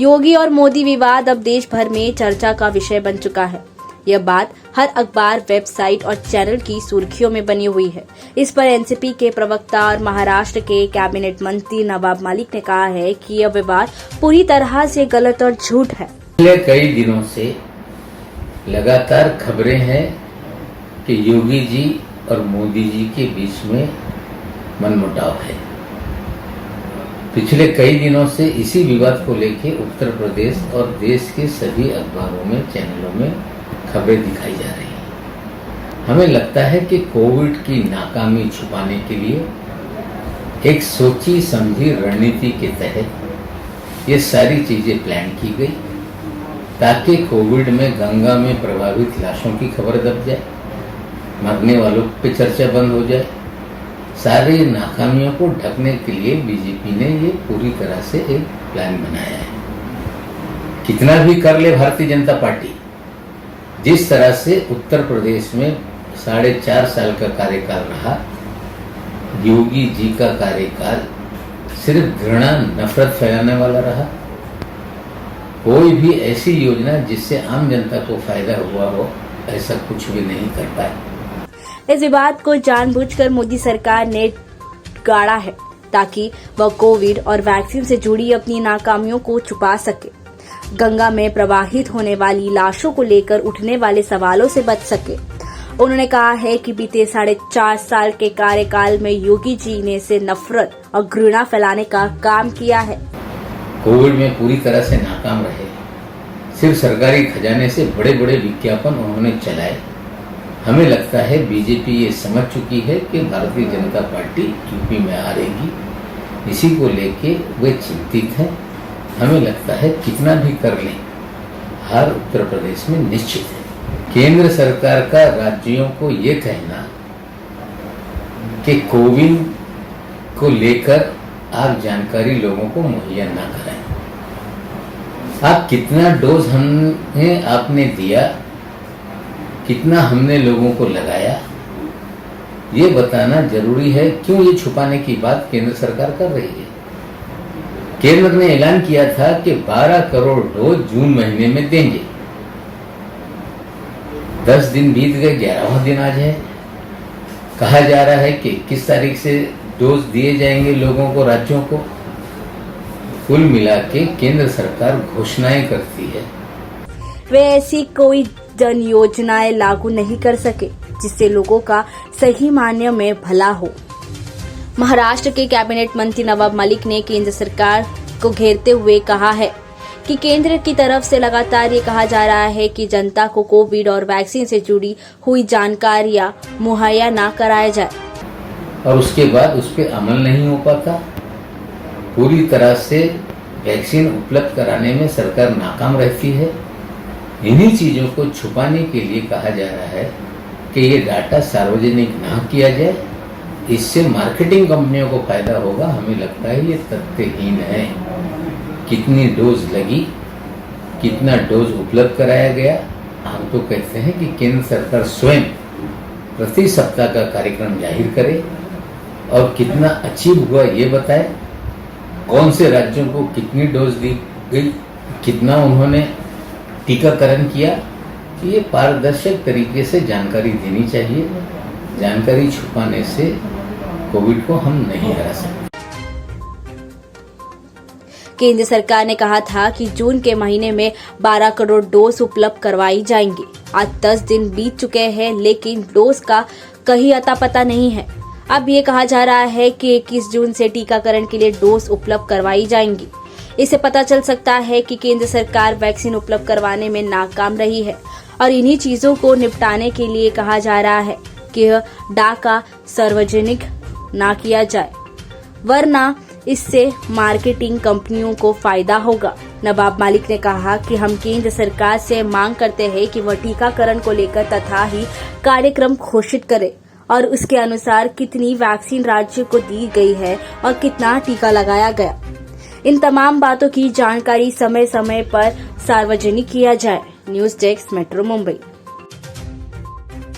योगी और मोदी विवाद अब देश भर में चर्चा का विषय बन चुका है। यह बात हर अखबार, वेबसाइट और चैनल की सुर्खियों में बनी हुई है। इस पर एनसीपी के प्रवक्ता और महाराष्ट्र के कैबिनेट मंत्री नवाब मलिक ने कहा है कि यह विवाद पूरी तरह से गलत और झूठ है। पिछले कई दिनों से लगातार खबरें हैं कि योगी जी और मोदी जी के बीच में मनमुटाव है। पिछले कई दिनों से इसी विवाद को लेकर उत्तर प्रदेश और देश के सभी अखबारों में, चैनलों में खबरें दिखाई जा रही हैं। हमें लगता है कि कोविड की नाकामी छुपाने के लिए एक सोची समझी रणनीति के तहत ये सारी चीजें प्लान की गई ताकि कोविड में गंगा में प्रभावित लाशों की खबर दब जाए, मरने वालों पे चर्चा बंद हो जाए। सारी नाकामियों को ढकने के लिए बीजेपी ने ये पूरी तरह से एक प्लान बनाया है। कितना भी कर ले भारतीय जनता पार्टी, जिस तरह से उत्तर प्रदेश में 4.5 साल का कार्यकाल रहा, योगी जी का कार्यकाल सिर्फ घृणा, नफरत फैलाने वाला रहा। कोई भी ऐसी योजना जिससे आम जनता को फायदा हुआ हो, ऐसा कुछ भी नहीं कर पाए। इस विवाद को जानबूझकर मोदी सरकार ने गाड़ा है ताकि वह कोविड और वैक्सीन से जुड़ी अपनी नाकामियों को छुपा सके, गंगा में प्रवाहित होने वाली लाशों को लेकर उठने वाले सवालों से बच सके। उन्होंने कहा है कि बीते 4.5 साल के कार्यकाल में योगी जी ने से नफरत और घृणा फैलाने का काम किया है। कोविड में पूरी तरह से नाकाम रहे। सिर्फ सरकारी खजाने से बड़े बड़े विज्ञापन उन्होंने चलाए। हमें लगता है बीजेपी ये समझ चुकी है कि भारतीय जनता पार्टी यूपी में हारेगी। इसी को लेके वे चिंतित हैं। हमें लगता है कितना भी कर लें, हार उत्तर प्रदेश में निश्चित है। केंद्र सरकार का राज्यों को ये कहना कि कोविन को लेकर आप जानकारी लोगों को मुहैया ना कराएं। आप कितना डोज आपने दिया, कितना हमने लोगों को लगाया, ये बताना जरूरी है। क्यों ये छुपाने की बात केंद्र सरकार कर रही है? केंद्र ने ऐलान किया था कि 12 करोड़ डोज जून महीने में देंगे। 10 दिन बीत गए, 11वां दिन आज है। कहा जा रहा है कि 21 तारीख से डोज दिए जाएंगे लोगों को, राज्यों को। कुल मिला के केंद्र सरकार घोषणाएं करती है, वे ऐसी कोई जन योजनाएं लागू नहीं कर सके जिससे लोगों का सही मायने में भला हो। महाराष्ट्र के कैबिनेट मंत्री नवाब मलिक ने केंद्र सरकार को घेरते हुए कहा है कि केंद्र की तरफ से लगातार ये कहा जा रहा है कि जनता को कोविड और वैक्सीन से जुड़ी हुई जानकारियां मुहैया न कराया जाए और उसके बाद उस पर अमल नहीं हो पाता। पूरी तरह से वैक्सीन उपलब्ध कराने में सरकार नाकाम रहती है। इन्हीं चीजों को छुपाने के लिए कहा जा रहा है कि ये डाटा सार्वजनिक ना किया जाए, इससे मार्केटिंग कंपनियों को फायदा होगा। हमें लगता है ये तथ्यहीन है। कितनी डोज लगी, कितना डोज उपलब्ध कराया गया, हम तो कहते हैं कि केंद्र सरकार स्वयं प्रति सप्ताह का कार्यक्रम जाहिर करे और कितना अचीव हुआ ये बताए। कौन से राज्यों को कितनी डोज दी गई, कितना उन्होंने टीकाकरण किया, ये पारदर्शक तरीके से जानकारी देनी चाहिए। जानकारी छुपाने से कोविड को हम नहीं हरा सकते। केंद्र सरकार ने कहा था कि जून के महीने में 12 करोड़ डोज उपलब्ध करवाई जाएंगी। आज 10 दिन बीत चुके हैं, लेकिन डोज का कहीं अता पता नहीं है। अब ये कहा जा रहा है कि 21 जून से टीकाकरण के लिए डोज उपलब्ध करवाई जाएंगी। इससे पता चल सकता है कि केंद्र सरकार वैक्सीन उपलब्ध करवाने में नाकाम रही है और इन्हीं चीजों को निपटाने के लिए कहा जा रहा है कि डाका सार्वजनिक ना किया जाए, वरना इससे मार्केटिंग कंपनियों को फायदा होगा। नवाब मलिक ने कहा कि हम केंद्र सरकार से मांग करते हैं कि वह टीकाकरण को लेकर तथा ही कार्यक्रम घोषित करे और उसके अनुसार कितनी वैक्सीन राज्य को दी गई है और कितना टीका लगाया गया। इन तमाम बातों की जानकारी समय समय पर सार्वजनिक किया जाए। News desk, metro Mumbai.